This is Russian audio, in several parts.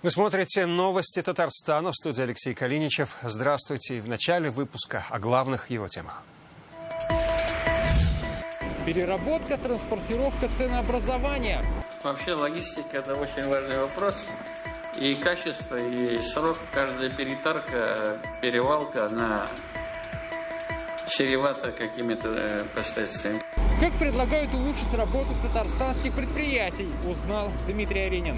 Вы смотрите новости Татарстана. В студии Алексей Калиничев. Здравствуйте. И в начале выпуска о главных его темах. Переработка, транспортировка, ценообразование. Вообще логистика – это очень важный вопрос. И качество, и срок, каждая перетарка, перевалка, она чревата какими-то последствиями. Как предлагают улучшить работу татарстанских предприятий, узнал Дмитрий Аренин.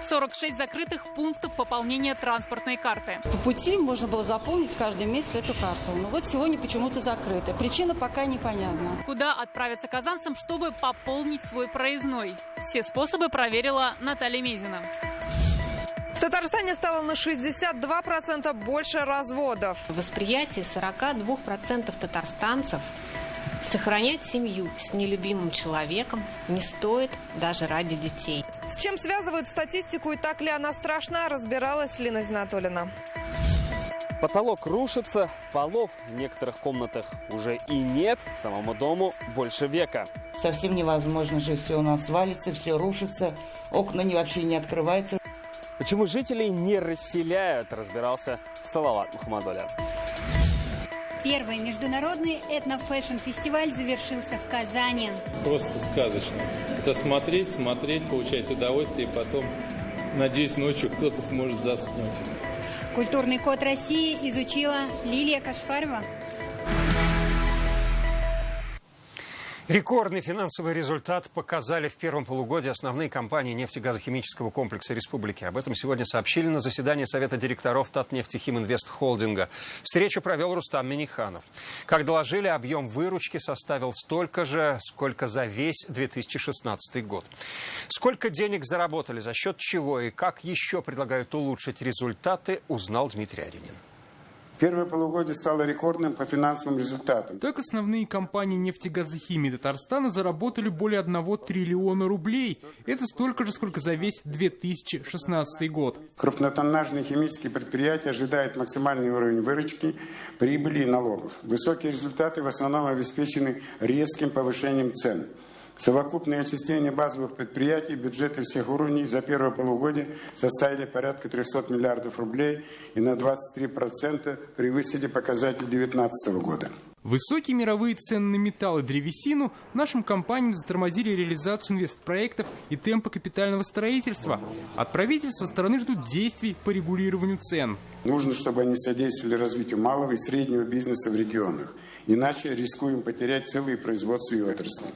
46 закрытых пунктов пополнения транспортной карты. По пути можно было заполнить каждый месяц эту карту. Но вот сегодня почему-то закрыта. Причина пока непонятна. Куда отправиться казанцам, чтобы пополнить свой проездной? Все способы проверила Наталья Мезина. В Татарстане стало на 62% больше разводов. Восприятие 42% татарстанцев сохранять семью с нелюбимым человеком не стоит даже ради детей. С чем связывают статистику и так ли она страшна, разбиралась Лина Зинатуллина. Потолок рушится, полов в некоторых комнатах уже и нет, самому дому больше века. Совсем невозможно же, все у нас валится, все рушится, окна вообще не открываются. Почему жителей не расселяют, разбирался Салават Мухаммадуллин. Первый международный этно-фэшн-фестиваль завершился в Казани. Просто сказочно. Это смотреть, получать удовольствие, и потом, надеюсь, ночью кто-то сможет заснуть. Культурный код России изучила Лилия Кашфарова. Рекордный финансовый результат показали в первом полугодии основные компании нефтегазохимического комплекса республики. Об этом сегодня сообщили на заседании Совета директоров Татнефтехиминвест Холдинга. Встречу провел Рустам Минниханов. Как доложили, объем выручки составил столько же, сколько за весь 2016 год. Сколько денег заработали, за счет чего и как еще предлагают улучшить результаты, узнал Дмитрий Аренин. Первое полугодие стало рекордным по финансовым результатам. Так основные компании нефтегазохимии Татарстана заработали более 1 триллиона рублей. Это столько же, сколько за весь 2016 год. Крупнотоннажные химические предприятия ожидают максимальный уровень выручки, прибыли и налогов. Высокие результаты в основном обеспечены резким повышением цен. Совокупные отчисления базовых предприятий, бюджеты всех уровней за первое полугодие составили порядка 300 миллиардов рублей и на 23% превысили показатель 2019 года. Высокие мировые цены на металл и древесину нашим компаниям затормозили реализацию инвестпроектов и темпы капитального строительства. От правительства стороны ждут действий по регулированию цен. Нужно, чтобы они содействовали развитию малого и среднего бизнеса в регионах. Иначе рискуем потерять целые производства и отрасли.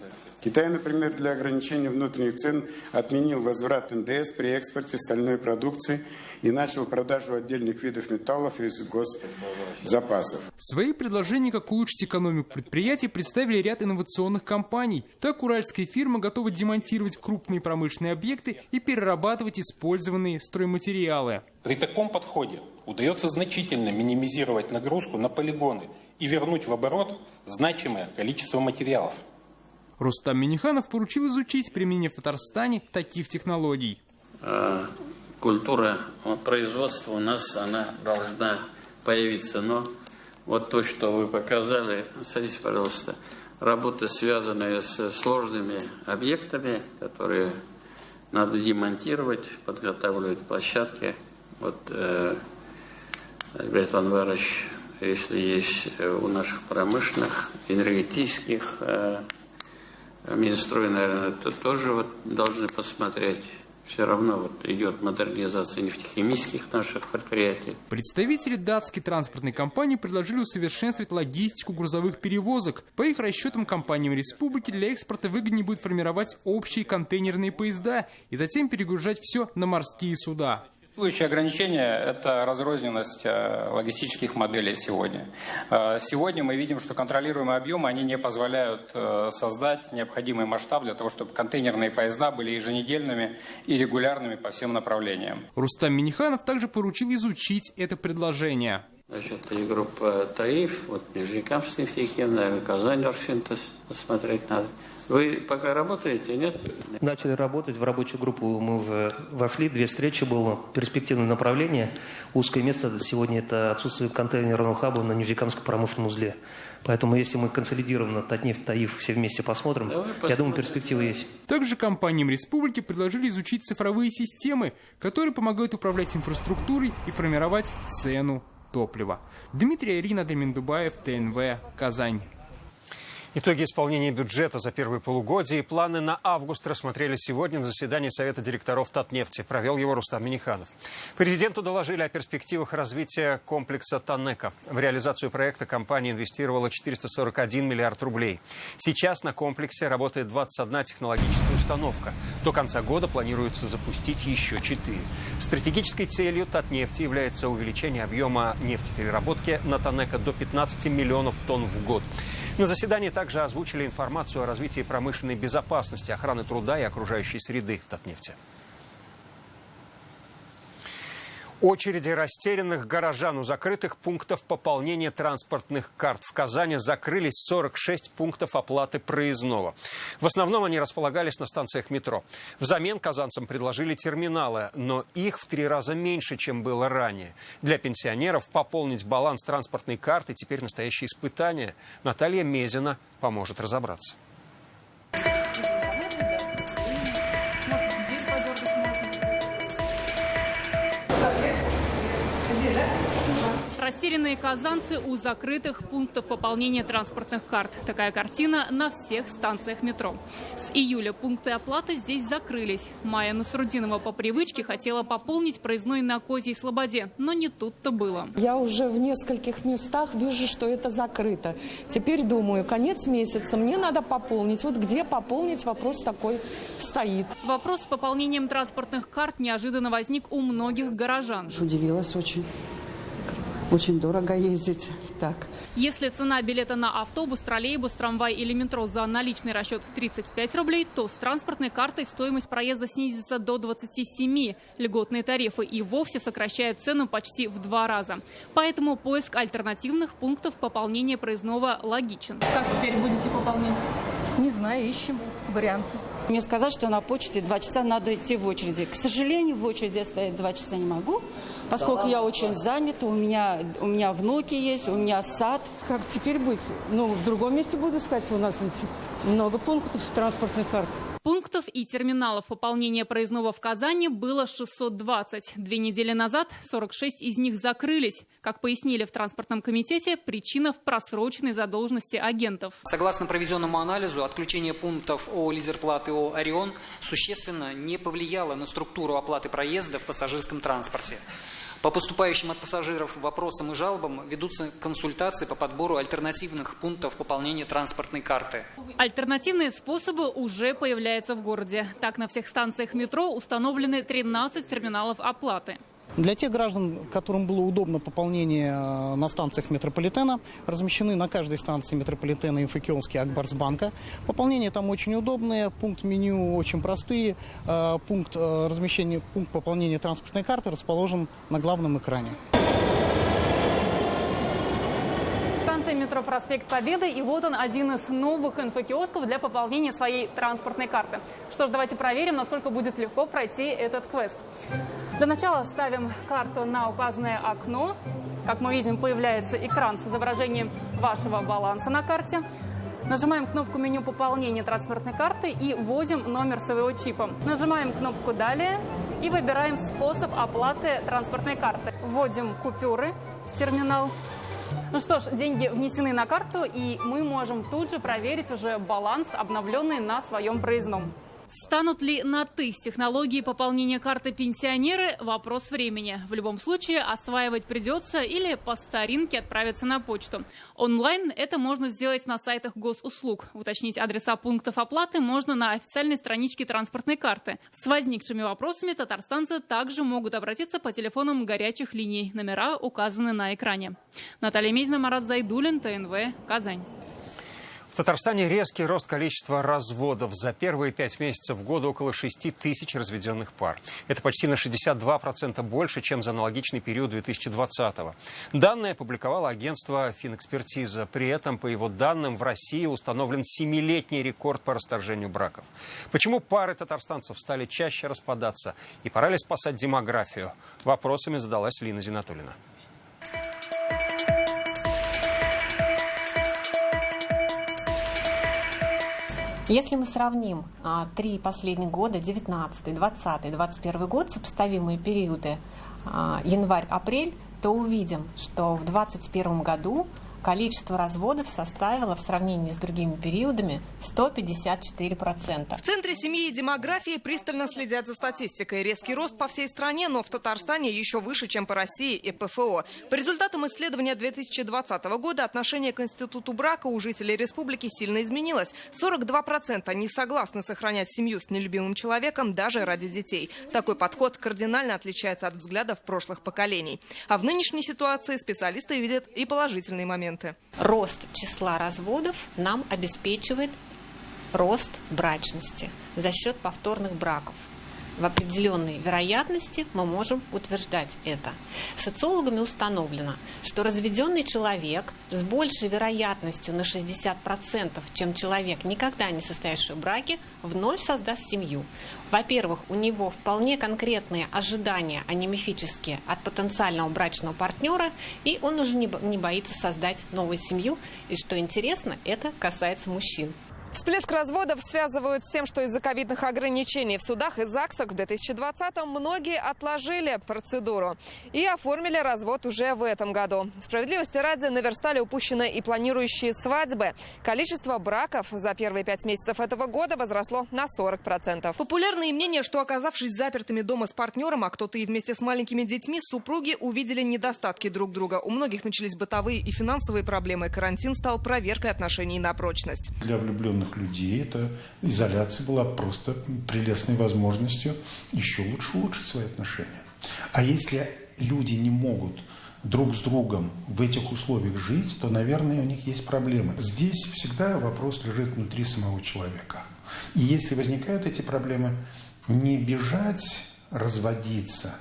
Китай, например, для ограничения внутренних цен отменил возврат НДС при экспорте стальной продукции и начал продажу отдельных видов металлов из госзапасов. Свои предложения, как улучшить экономику предприятий, представили ряд инновационных компаний. Так уральская фирма готова демонтировать крупные промышленные объекты и перерабатывать использованные стройматериалы. При таком подходе удается значительно минимизировать нагрузку на полигоны и вернуть в оборот значимое количество материалов. Рустам Минниханов поручил изучить применение в Татарстане таких технологий. Культура производства у нас, она должна появиться. Но вот то, что вы показали, садитесь, пожалуйста, работы, связанные с сложными объектами, которые надо демонтировать, подготавливать площадки. Вот, Альберт Анварович, если есть у наших промышленных, энергетических Минстрой, наверное, это тоже вот должны посмотреть. Все равно вот идет модернизация нефтехимических наших предприятий. Представители датской транспортной компании предложили усовершенствовать логистику грузовых перевозок. По их расчетам, компаниям республики для экспорта выгоднее будет формировать общие контейнерные поезда и затем перегружать все на морские суда. Существующее ограничение – это разрозненность логистических моделей сегодня. Сегодня мы видим, что контролируемые объемы они не позволяют создать необходимый масштаб для того, чтобы контейнерные поезда были еженедельными и регулярными по всем направлениям. Рустам Минниханов также поручил изучить это предложение. Значит, и группа ТАИФ, вот Нижнекамск, нефтехим, наверное, Казань, Арсентес посмотреть надо. Вы пока работаете, нет? Начали работать, в рабочую группу мы уже вошли, 2 встречи было, перспективное направление. Узкое место сегодня это отсутствие контейнерного хаба на Нижнекамском промышленном узле. Поэтому если мы консолидированно Татнефть, ТАИФ все вместе посмотрим, я думаю, перспективы есть. Также компаниям республики предложили изучить цифровые системы, которые помогают управлять инфраструктурой и формировать цену топлива. Дмитрий Ирина Деминдубаев, ТНВ, Казань. Итоги исполнения бюджета за первое полугодие и планы на август рассмотрели сегодня на заседании Совета директоров Татнефти. Провел его Рустам Минниханов. Президенту доложили о перспективах развития комплекса Танека. В реализацию проекта компания инвестировала 441 миллиард рублей. Сейчас на комплексе работает 21 технологическая установка. До конца года планируется запустить еще 4. Стратегической целью Татнефти является увеличение объема нефтепереработки на Танека до 15 миллионов тонн в год. На заседании также озвучили информацию о развитии промышленной безопасности, охраны труда и окружающей среды в Татнефти. Очереди растерянных горожан у закрытых пунктов пополнения транспортных карт. В Казани закрылись 46 пунктов оплаты проездного. В основном они располагались на станциях метро. Взамен казанцам предложили терминалы, но их в 3 раза меньше, чем было ранее. Для пенсионеров пополнить баланс транспортной карты теперь настоящее испытание. Наталья Мезина поможет разобраться. Растерянные казанцы у закрытых пунктов пополнения транспортных карт. Такая картина на всех станциях метро. С июля пункты оплаты здесь закрылись. Майя Насрудинова по привычке хотела пополнить проездной на Козьей Слободе, но не тут-то было. Я уже в нескольких местах вижу, что это закрыто. Теперь думаю, конец месяца, мне надо пополнить. Вот где пополнить, вопрос такой стоит. Вопрос с пополнением транспортных карт неожиданно возник у многих горожан. Удивилась очень. Очень дорого ездить так. Если цена билета на автобус, троллейбус, трамвай или метро за наличный расчет в 35 рублей, то с транспортной картой стоимость проезда снизится до 27. Льготные тарифы и вовсе сокращают цену почти в 2 раза. Поэтому поиск альтернативных пунктов пополнения проездного логичен. Как теперь будете пополнять? Не знаю, ищем варианты. Мне сказали, что на почте 2 часа надо идти в очереди. К сожалению, в очереди я стоять 2 часа не могу, поскольку я очень занята, у меня внуки есть, у меня сад. Как теперь быть? Ну, в другом месте буду искать, у нас ведь много пунктов транспортных карт. Пунктов и терминалов пополнения проездного в Казани было 620. 2 недели назад 46 из них закрылись. Как пояснили в транспортном комитете, причина в просроченной задолженности агентов. Согласно проведенному анализу, отключение пунктов ООО «Лидерплат» и ООО «Орион» существенно не повлияло на структуру оплаты проезда в пассажирском транспорте. По поступающим от пассажиров вопросам и жалобам ведутся консультации по подбору альтернативных пунктов пополнения транспортной карты. Альтернативные способы уже появляются в городе. Так, на всех станциях метро установлены 13 терминалов оплаты. Для тех граждан, которым было удобно пополнение на станциях метрополитена, размещены на каждой станции метрополитена инфокиоски Акбарсбанка. Пополнение там очень удобное, пункт меню очень простые, пункт пополнения транспортной карты расположен на главном экране. Метро «Проспект Победы», и вот он, один из новых инфокиосков для пополнения своей транспортной карты. Что ж, давайте проверим, насколько будет легко пройти этот квест. Для начала ставим карту на указанное окно. Как мы видим, появляется экран с изображением вашего баланса на карте. Нажимаем кнопку меню пополнения транспортной карты и вводим номер своего чипа. Нажимаем кнопку «Далее» и выбираем способ оплаты транспортной карты. Вводим купюры в терминал. Ну что ж, деньги внесены на карту, и мы можем тут же проверить уже баланс, обновленный на своем проездном. Станут ли на «ты» с технологией пополнения карты пенсионеры – вопрос времени. В любом случае осваивать придется или по старинке отправиться на почту. Онлайн это можно сделать на сайтах госуслуг. Уточнить адреса пунктов оплаты можно на официальной страничке транспортной карты. С возникшими вопросами татарстанцы также могут обратиться по телефонам горячих линий. Номера указаны на экране. Наталья Мезина, Марат Зайдуллин, ТНВ, Казань. В Татарстане резкий рост количества разводов. За первые 5 месяцев года около 6 тысяч разведенных пар. Это почти на 62% больше, чем за аналогичный период 2020-го. Данные опубликовало агентство «Финэкспертиза». При этом, по его данным, в России установлен 7-летний рекорд по расторжению браков. Почему пары татарстанцев стали чаще распадаться? И пора ли спасать демографию? Вопросами задалась Лина Зинатуллина. Если мы сравним 3 последних года, 19, 20, 21 год, сопоставимые периоды январь-апрель, то увидим, что в 2021 году количество разводов составило в сравнении с другими периодами 154%. В Центре семьи и демографии пристально следят за статистикой. Резкий рост по всей стране, но в Татарстане еще выше, чем по России и ПФО. По результатам исследования 2020 года отношение к институту брака у жителей республики сильно изменилось. 42% не согласны сохранять семью с нелюбимым человеком даже ради детей. Такой подход кардинально отличается от взглядов прошлых поколений. А в нынешней ситуации специалисты видят и положительные моменты. Рост числа разводов нам обеспечивает рост брачности за счет повторных браков. В определенной вероятности мы можем утверждать это. Социологами установлено, что разведенный человек с большей вероятностью на 60%, чем человек, никогда не состоявший в браке, вновь создаст семью. Во-первых, у него вполне конкретные ожидания, а не мифические, от потенциального брачного партнера, и он уже не боится создать новую семью. И что интересно, это касается мужчин. Всплеск разводов связывают с тем, что из-за ковидных ограничений в судах и ЗАГСах в 2020-м многие отложили процедуру и оформили развод уже в этом году. Справедливости ради, наверстали упущенные и планирующие свадьбы. Количество браков за первые 5 месяцев этого года возросло на 40%. Популярные мнения, что, оказавшись запертыми дома с партнером, а кто-то и вместе с маленькими детьми, супруги увидели недостатки друг друга. У многих начались бытовые и финансовые проблемы. Карантин стал проверкой отношений на прочность. Для влюбленных людей эта изоляция была просто прелестной возможностью еще лучше улучшить свои отношения. А если люди не могут друг с другом в этих условиях жить, то, наверное, у них есть проблемы. Здесь всегда вопрос лежит внутри самого человека. И если возникают эти проблемы, не бежать, разводиться,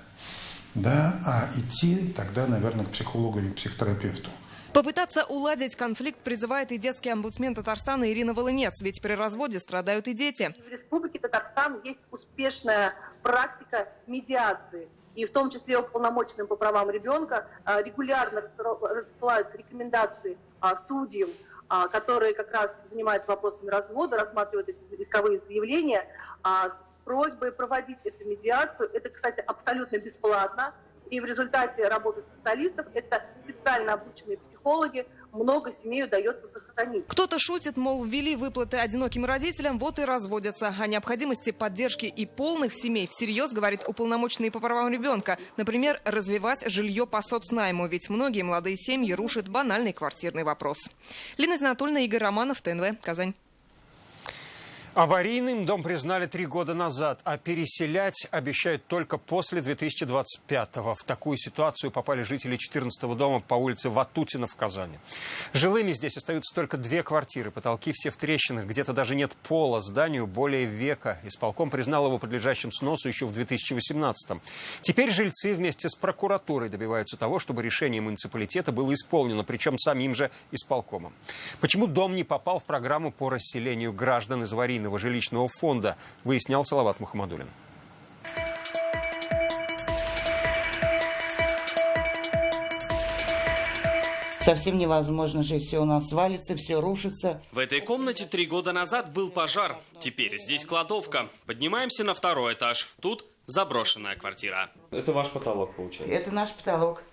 да, а идти тогда, наверное, к психологу или к психотерапевту. Попытаться уладить конфликт призывает и детский омбудсмен Татарстана Ирина Волынец, ведь при разводе страдают и дети. В Республике Татарстан есть успешная практика медиации. И в том числе уполномоченным по правам ребенка регулярно рассылаются рекомендации судьям, которые как раз занимаются вопросами развода, рассматривают эти исковые заявления с просьбой проводить эту медиацию. Это, кстати, абсолютно бесплатно. И в результате работы специалистов, это специально обученные психологи, много семей удается сохранить. Кто-то шутит, мол, ввели выплаты одиноким родителям, вот и разводятся. О необходимости поддержки и полных семей всерьез говорит уполномоченный по правам ребенка. Например, развивать жилье по соцнайму, ведь многие молодые семьи рушат банальный квартирный вопрос. Лина Зинатуллина, Игорь Романов, ТНВ, Казань. Аварийным дом признали 3 года назад, а переселять обещают только после 2025-го. В такую ситуацию попали жители 14-го дома по улице Ватутина в Казани. Жилыми здесь остаются только 2 квартиры. Потолки все в трещинах, где-то даже нет пола. Зданию более века. Исполком признал его подлежащим сносу еще в 2018-м. Теперь жильцы вместе с прокуратурой добиваются того, чтобы решение муниципалитета было исполнено, причем самим же исполкомом. Почему дом не попал в программу по расселению граждан из аварийного жилищного фонда, выяснял Салават Мухаммадуллин. Совсем невозможно жить, все у нас валится, все рушится. В этой комнате 3 года назад был пожар. Теперь здесь кладовка. Поднимаемся на 2-й этаж. Тут заброшенная квартира. Это ваш потолок, получается? Это наш потолок.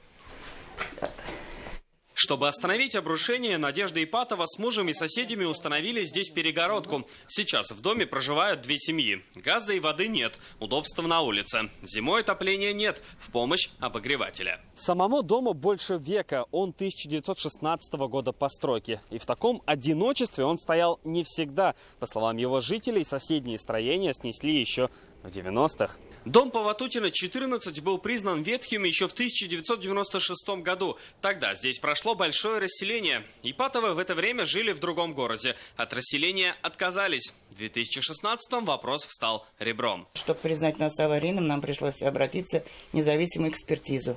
Чтобы остановить обрушение, Надежда Ипатова с мужем и соседями установили здесь перегородку. Сейчас в доме проживают 2 семьи. Газа и воды нет, удобства на улице. Зимой отопления нет, в помощь обогревателя. Самому дому больше века, он 1916 года постройки. И в таком одиночестве он стоял не всегда. По словам его жителей, соседние строения снесли еще в 90-х. Дом по Ватутина, 14, был признан ветхим еще в 1996 году. Тогда здесь прошло большое расселение. Ипатовы в это время жили в другом городе. От расселения отказались. В 2016-м вопрос встал ребром. Чтобы признать нас аварийным, нам пришлось обратиться в независимую экспертизу,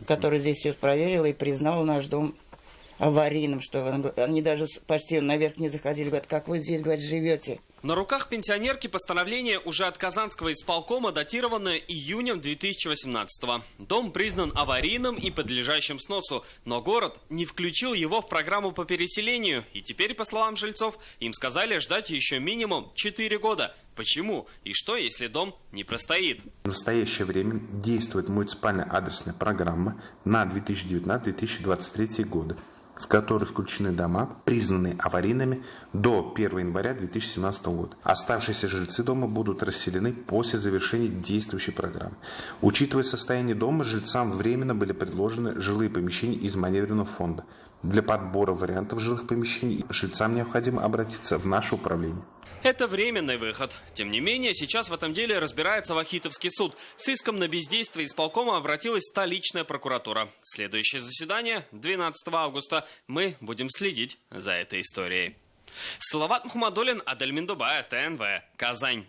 которая здесь все проверила и признала наш дом аварийным, что они даже почти наверх не заходили. Говорят, как вы здесь, говорят, живете? На руках пенсионерки постановление уже от Казанского исполкома, датированное июнем 2018-го. Дом признан аварийным и подлежащим сносу, но город не включил его в программу по переселению. И теперь, по словам жильцов, им сказали ждать еще минимум 4 года. Почему? И что, если дом не простоит? В настоящее время действует муниципальная адресная программа на 2019-2023 годы, в которые включены дома, признанные аварийными до 1 января 2017 года. Оставшиеся жильцы дома будут расселены после завершения действующей программы. Учитывая состояние дома, жильцам временно были предложены жилые помещения из маневренного фонда. Для подбора вариантов жилых помещений жильцам необходимо обратиться в наше управление. Это временный выход. Тем не менее, сейчас в этом деле разбирается Вахитовский суд. С иском на бездействие исполкома обратилась столичная прокуратура. Следующее заседание 12 августа. Мы будем следить за этой историей. Салават Мухаммадуллин, Адель Миндубаев, ТНВ, Казань.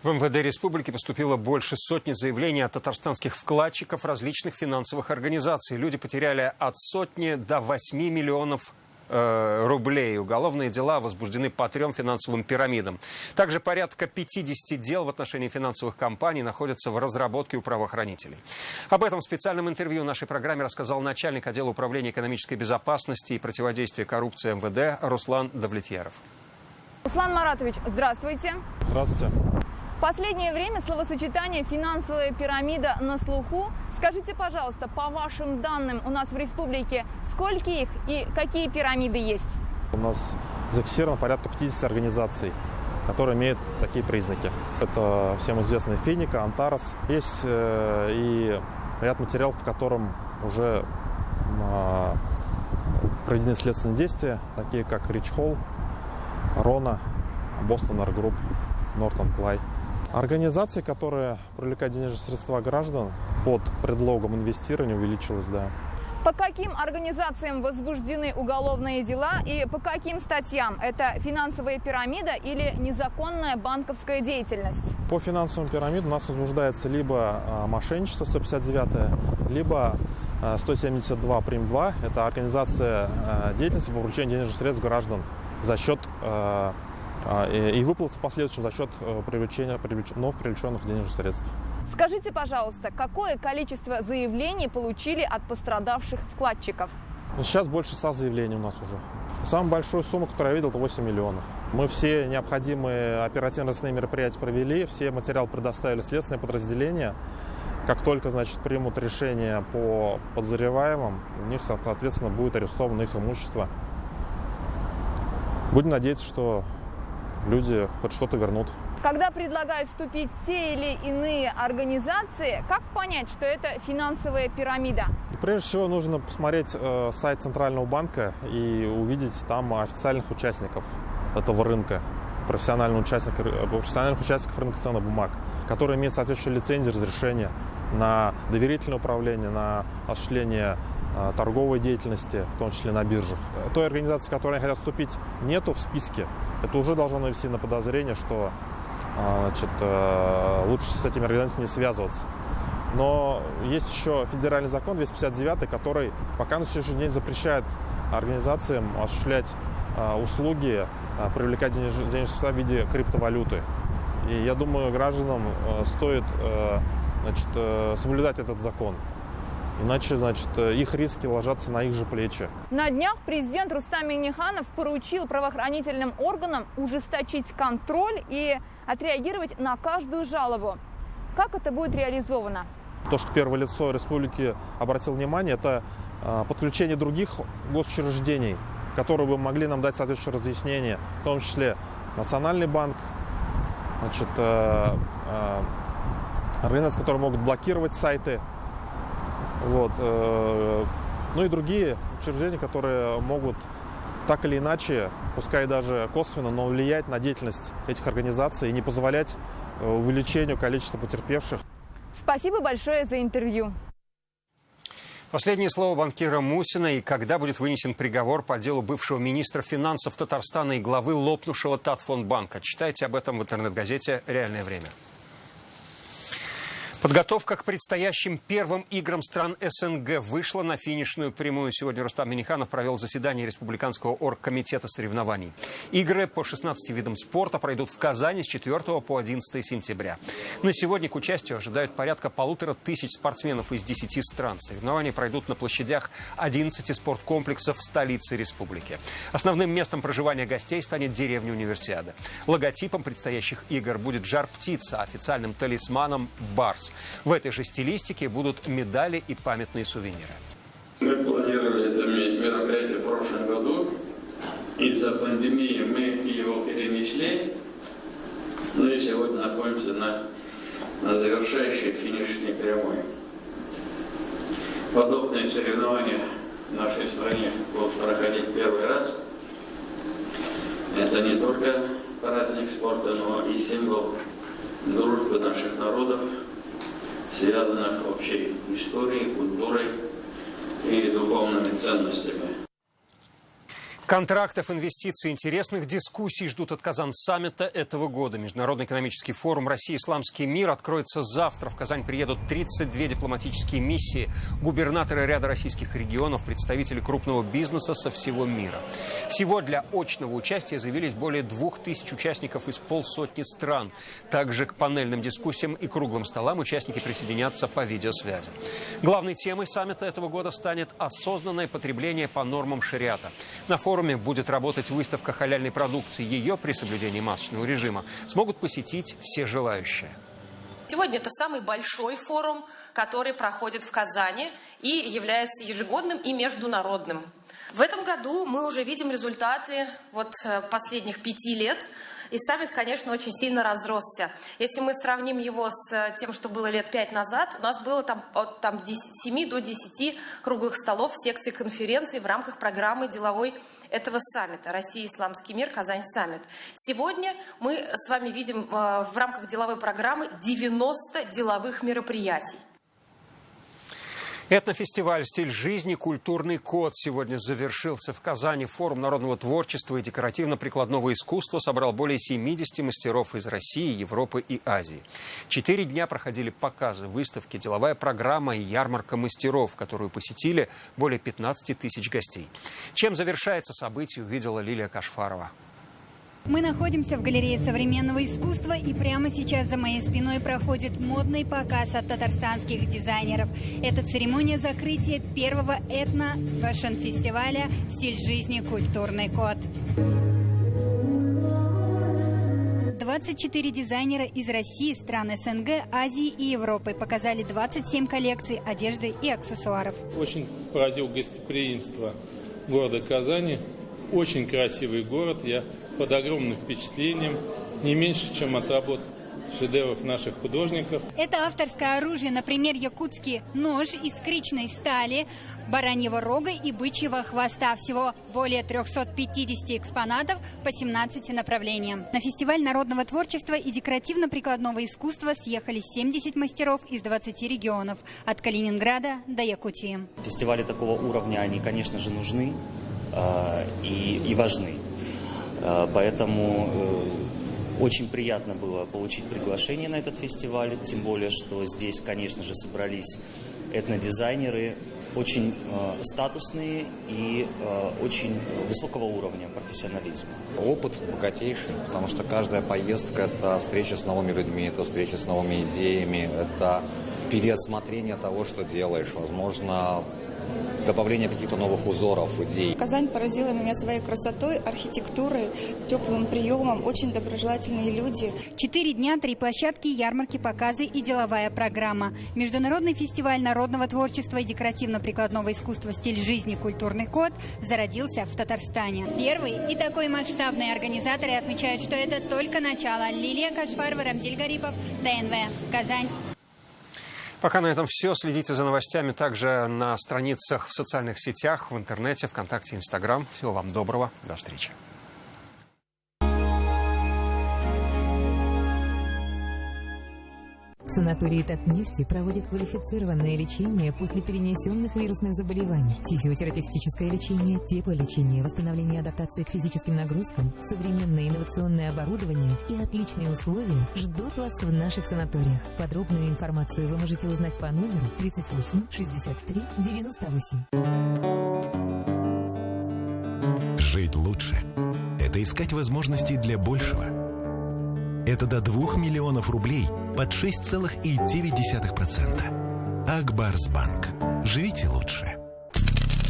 В МВД республики поступило больше сотни заявлений от татарстанских вкладчиков различных финансовых организаций. Люди потеряли от сотни до 8 миллионов рублей. Уголовные дела возбуждены по 3 финансовым пирамидам. Также порядка 50 дел в отношении финансовых компаний находятся в разработке у правоохранителей. Об этом в специальном интервью нашей программе рассказал начальник отдела управления экономической безопасности и противодействия коррупции МВД Руслан Давлетьяров. Руслан Маратович, здравствуйте. Здравствуйте. В последнее время словосочетание «финансовая пирамида» на слуху. Скажите, пожалуйста, по вашим данным, у нас в республике сколько их и какие пирамиды есть? У нас зафиксировано порядка 50 организаций, которые имеют такие признаки. Это всем известная Финика, Антарес. Есть и ряд материалов, в котором уже проведены следственные действия, такие как Рич Холл, Рона, Бостон Аргрупп, Нортон Клай. Организации, которые привлекают денежные средства граждан под предлогом инвестирования, увеличилось, да. По каким организациям возбуждены уголовные дела и по каким статьям? Это финансовая пирамида или незаконная банковская деятельность? По финансовым пирамидам у нас возбуждается либо мошенничество 159, либо 172 прим. 2. Это организация деятельности по привлечению денежных средств граждан за счет и выплат в последующем за счет вновь привлеченных денежных средств. Скажите, пожалуйста, какое количество заявлений получили от пострадавших вкладчиков? Сейчас больше 100 заявлений у нас уже. Самую большую сумму, которую я видел, это 8 миллионов. Мы все необходимые оперативно-розыскные мероприятия провели, все материалы предоставили следственные подразделения. Как только, значит, примут решение по подозреваемым, у них, соответственно, будет арестовано их имущество. Будем надеяться, что люди хоть что-то вернут. Когда предлагают вступить те или иные организации, как понять, что это финансовая пирамида? Прежде всего нужно посмотреть сайт Центрального банка и увидеть там официальных участников этого рынка, профессиональных участников рынка ценных бумаг, которые имеют соответствующие лицензии, разрешения на доверительное управление, на осуществление торговой деятельности, в том числе на биржах. Той организации, которой хотят вступить, нету в списке. Это уже должно навести на подозрение, что лучше с этими организациями не связываться. Но есть еще федеральный закон 259, который пока на сегодняшний день запрещает организациям осуществлять услуги, привлекать денежные средства в виде криптовалюты. И я думаю, гражданам стоит соблюдать этот закон. Иначе, их риски ложатся на их же плечи. На днях президент Рустам Минниханов поручил правоохранительным органам ужесточить контроль и отреагировать на каждую жалобу. Как это будет реализовано? То, что первое лицо республики обратил внимание, это подключение других госучреждений, которые бы могли нам дать соответствующее разъяснение, в том числе Национальный банк, организации, которые могут блокировать сайты. Ну и другие учреждения, которые могут так или иначе, пускай даже косвенно, но влиять на деятельность этих организаций и не позволять увеличению количества потерпевших. Спасибо большое за интервью. Последнее слово банкира Мусина и когда будет вынесен приговор по делу бывшего министра финансов Татарстана и главы лопнувшего Татфондбанка. Читайте об этом в интернет-газете «Реальное время». Подготовка к предстоящим первым играм стран СНГ вышла на финишную прямую. Сегодня Рустам Минниханов провел заседание Республиканского оргкомитета соревнований. Игры по 16 видам спорта пройдут в Казани с 4 по 11 сентября. На сегодня к участию ожидают порядка 1500 спортсменов из 10 стран. Соревнования пройдут на площадях 11 спорткомплексов в столице республики. Основным местом проживания гостей станет деревня Универсиада. Логотипом предстоящих игр будет жар-птица, официальным талисманом барс. В этой же стилистике будут медали и памятные сувениры. Мы планировали это мероприятие в прошлом году. Из-за пандемии мы его перенесли. Ну и сегодня находимся на завершающей финишной прямой. Подобные соревнования в нашей стране будут проходить первый раз. Это не только праздник спорта, но и символ дружбы наших народов, связанных общей историей, культурой и духовными ценностями. Контрактов, инвестиций, интересных дискуссий ждут от Казан-саммита этого года. Международный экономический форум «Россия. Исламский мир» откроется завтра. В Казань приедут 32 дипломатические миссии, губернаторы ряда российских регионов, представители крупного бизнеса со всего мира. Всего для очного участия заявились более 2000 участников из полсотни стран. Также к панельным дискуссиям и круглым столам участники присоединятся по видеосвязи. Главной темой саммита этого года станет осознанное потребление по нормам шариата. На форуме будет работать выставка халяльной продукции. Ее при соблюдении масочного режима смогут посетить все желающие. Сегодня это самый большой форум, который проходит в Казани и является ежегодным и международным. В этом году мы уже видим результаты последних 5 лет. И саммит, конечно, очень сильно разросся. Если мы сравним его с тем, что было лет 5 назад, у нас было от 7 до 10 круглых столов в секции конференций в рамках программы деловой этого саммита «Россия. Исламский мир. Казань. Саммит». Сегодня мы с вами видим в рамках деловой программы 90 деловых мероприятий. Этнофестиваль «Стиль жизни. Культурный код» сегодня завершился в Казани. Форум народного творчества и декоративно-прикладного искусства собрал более 70 мастеров из России, Европы и Азии. 4 дня проходили показы, выставки, деловая программа и ярмарка мастеров, которую посетили более 15 тысяч гостей. Чем завершается событие, увидела Лилия Кашфарова. Мы находимся в галерее современного искусства, и прямо сейчас за моей спиной проходит модный показ от татарстанских дизайнеров. Это церемония закрытия первого этно-фэшн-фестиваля «Стиль жизни. Культурный код». 24 дизайнера из России, стран СНГ, Азии и Европы показали 27 коллекций одежды и аксессуаров. Очень поразил гостеприимство города Казани. Очень красивый город. Я под огромным впечатлением, не меньше, чем от работ шедевров наших художников. Это авторское оружие, например, якутский нож из кричной стали, бараньего рога и бычьего хвоста. Всего более 350 экспонатов по 17 направлениям. На фестиваль народного творчества и декоративно-прикладного искусства съехались 70 мастеров из 20 регионов, от Калининграда до Якутии. Фестивали такого уровня, они, конечно же, нужны и важны. Поэтому очень приятно было получить приглашение на этот фестиваль, тем более, что здесь, конечно же, собрались этнодизайнеры, очень статусные и очень высокого уровня профессионализма. Опыт богатейший, потому что каждая поездка – это встреча с новыми людьми, это встреча с новыми идеями, это переосмотрение того, что делаешь, возможно, добавление каких-то новых узоров, идей. Казань поразила меня своей красотой, архитектурой, теплым приемом, очень доброжелательные люди. 4 дня, 3 площадки, ярмарки, показы и деловая программа. Международный фестиваль народного творчества и декоративно-прикладного искусства «Стиль жизни. Культурный код» зародился в Татарстане. Первый и такой масштабный организаторы отмечают, что это только начало. Лилия Кашфарова, Рамзиль Гарипов, ТНВ, Казань. Пока на этом все. Следите за новостями также на страницах в социальных сетях, в интернете, ВКонтакте, Инстаграм. Всего вам доброго. До встречи. Санатории Татнефти проводят квалифицированное лечение после перенесенных вирусных заболеваний, физиотерапевтическое лечение, теплолечение, восстановление адаптации к физическим нагрузкам, современное инновационное оборудование и отличные условия ждут вас в наших санаториях. Подробную информацию вы можете узнать по номеру 38 63 98. Жить лучше – это искать возможности для большего. Это до 2 миллионов рублей под 6,9%. Акбарсбанк. Живите лучше.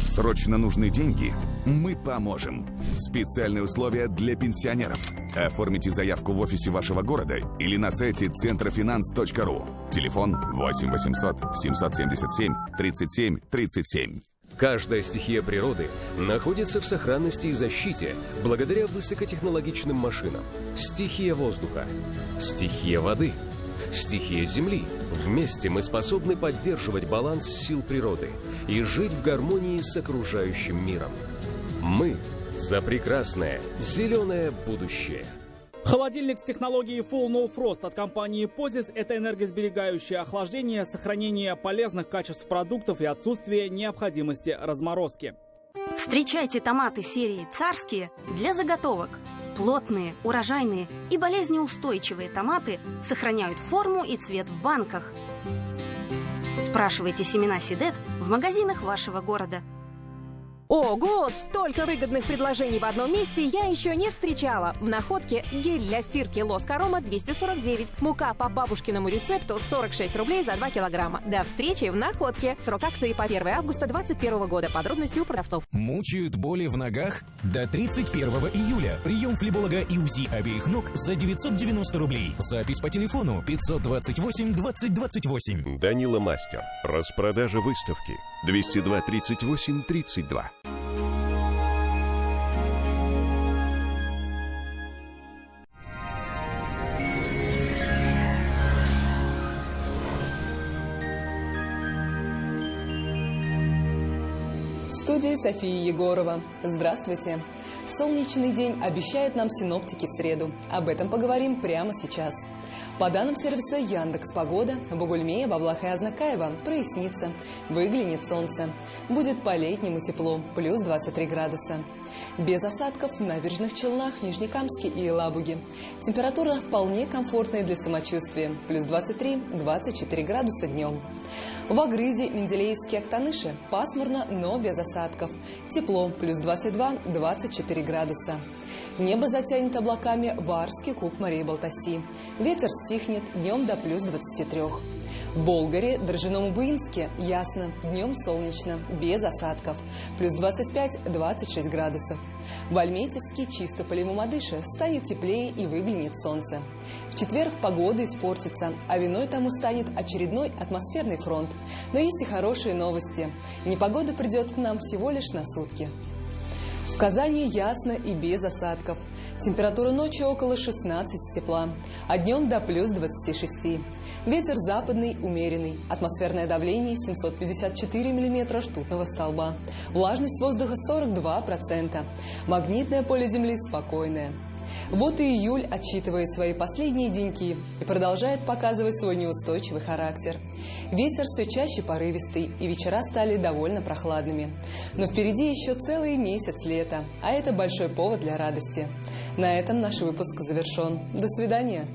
Срочно нужны деньги? Мы поможем. Специальные условия для пенсионеров. Оформите заявку в офисе вашего города или на сайте центрофинанс.ру. Телефон 8 800 777 37 37. Каждая стихия природы находится в сохранности и защите благодаря высокотехнологичным машинам. Стихия воздуха, стихия воды, стихия земли. Вместе мы способны поддерживать баланс сил природы и жить в гармонии с окружающим миром. Мы за прекрасное зеленое будущее. Холодильник с технологией Full No Frost от компании Pozis – это энергосберегающее охлаждение, сохранение полезных качеств продуктов и отсутствие необходимости разморозки. Встречайте томаты серии «Царские» для заготовок. Плотные, урожайные и болезнеустойчивые томаты сохраняют форму и цвет в банках. Спрашивайте семена Сидек в магазинах вашего города. Ого, столько выгодных предложений в одном месте я еще не встречала. В Находке гель для стирки Лоск Арома 249. Мука по бабушкиному рецепту 46 рублей за 2 килограмма. До встречи в Находке. Срок акции по 1 августа 2021 года. Подробности у продавцов. Мучают боли в ногах? До 31 июля. Прием флеболога и УЗИ обеих ног за 990 рублей. Запись по телефону 528 20 28. Данила Мастер. Распродажа выставки. 202 38 32. В студии София Егорова. Здравствуйте. Солнечный день обещают нам синоптики в среду. Об этом поговорим прямо сейчас. По данным сервиса Яндекс.Погода, в Бугульме, Баблах и Азнакаево прояснится, выглянет солнце. Будет по-летнему тепло, плюс 23 градуса. Без осадков в Набережных Челнах, Нижнекамске и Елабуге. Температура вполне комфортная для самочувствия, плюс 23-24 градуса днем. В Агрызе, Менделеевске, Актаныше пасмурно, но без осадков. Тепло, плюс 22-24 градуса. Небо затянет облаками в Арске, Кукмаре и Балтаси. Ветер стихнет, днем до плюс 23. В Болгаре, Дрожжином и Буинске ясно, днем солнечно, без осадков, плюс 25-26 градусов. В Альметьевске, Чистополе и Мамадыше станет теплее и выглянет солнце. В четверг погода испортится, а виной тому станет очередной атмосферный фронт. Но есть и хорошие новости. Непогода придет к нам всего лишь на сутки. В Казани ясно и без осадков. Температура ночью около 16 тепла, а днем до плюс 26. Ветер западный, умеренный. Атмосферное давление 754 миллиметра ртутного столба. Влажность воздуха 42%. Магнитное поле Земли спокойное. Вот и июль отсчитывает свои последние деньки и продолжает показывать свой неустойчивый характер. Ветер все чаще порывистый, и вечера стали довольно прохладными. Но впереди еще целый месяц лета, а это большой повод для радости. На этом наш выпуск завершен. До свидания.